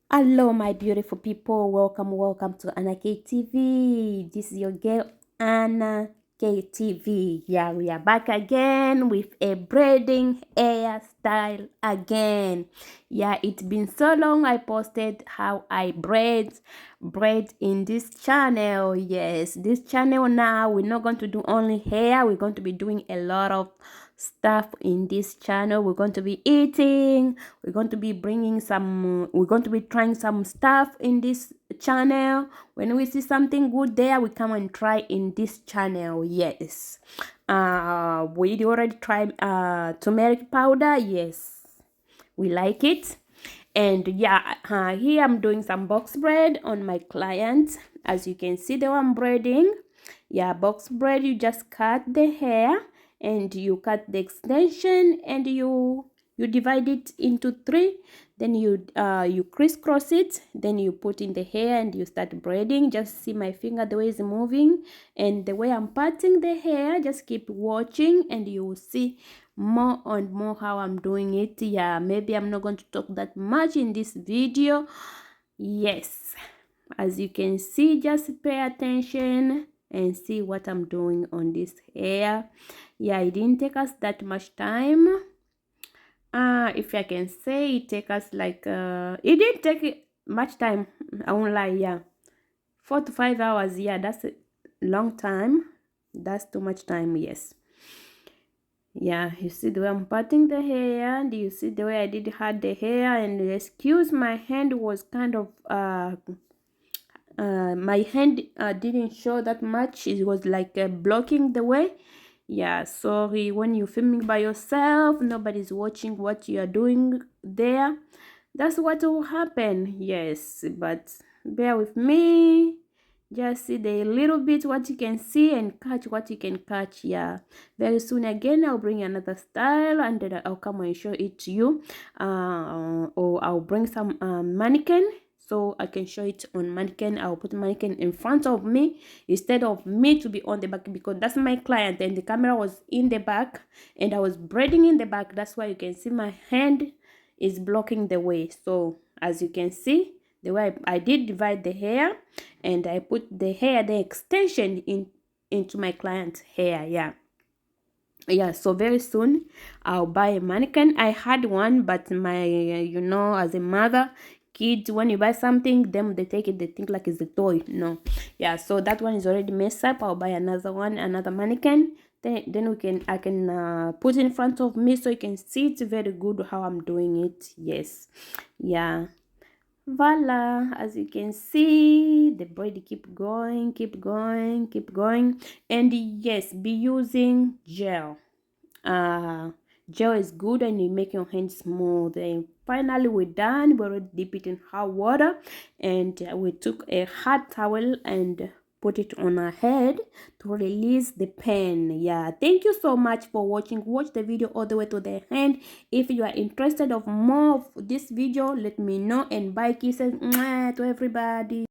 Hello, my beautiful people. Welcome to Anna KTV. This is your girl Anna KTV. Yeah, we are back again with a braiding hairstyle again. Yeah, it's been so long. I posted how I braid in this channel. Yes, this channel now we're not going to do only hair. We're going to be doing a lot of stuff in this channel. We're going to be eating, we're going to be bringing some, we're going to be trying some stuff in this channel. When we see something good there, we come and try in this channel. Yes, we already tried turmeric powder. Yes, we like it. And yeah, here I'm doing some box braid on my client. As you can see, the one braiding. Yeah, box braid, you just cut the hair and you cut the extension and you divide it into three, then you crisscross it, then you put in the hair and you start braiding. Just see my finger, the way it's moving and the way I'm parting the hair. Just keep watching and you will see more and more how I'm doing it. Yeah, maybe I'm not going to talk that much in this video. Yes, as you can see, just pay attention and see what I'm doing on this hair. Yeah, it didn't take us that much time. If I can say, it take us like it didn't take much time. I won't lie. Yeah, 4 to 5 hours. Yeah, that's a long time. That's too much time. Yes. Yeah, you see the way I'm parting the hair, and you see the way I did had the hair. And excuse, my hand was kind of my hand didn't show that much. It was like blocking the way. Yeah, sorry. When you're filming by yourself, nobody's watching what you are doing there. That's what will happen. Yes, but bear with me. Just see the little bit what you can see and catch what you can catch. Yeah, very soon again I'll bring another style and then I'll come and show it to you. Or I'll bring some mannequin so I can show it on mannequin. I'll put mannequin in front of me instead of me to be on the back, because that's my client and the camera was in the back and I was braiding in the back. That's why you can see my hand is blocking the way. So as you can see, the way I did divide the hair and I put the hair, the extension into my client's hair. Yeah, so very soon I'll buy a mannequin. I had one, but my as a mother, kids, when you buy something, them they take it, they think like it's a toy. No. Yeah, so that one is already messed up. I'll buy another one, another mannequin. Then I can put in front of me so you can see it very good how I'm doing it. Yes. Yeah, voila, as you can see, the braid keep going, keep going. And yes, be using gel. uh Gel is good and you make your hands smooth. And finally we're done. We already dip it in hot water and we took a hot towel and put it on our head to release the pain. Yeah, thank you so much for watching. Watch the video all the way to the end. If you are interested of more of this video, let me know, and bye kisses to everybody.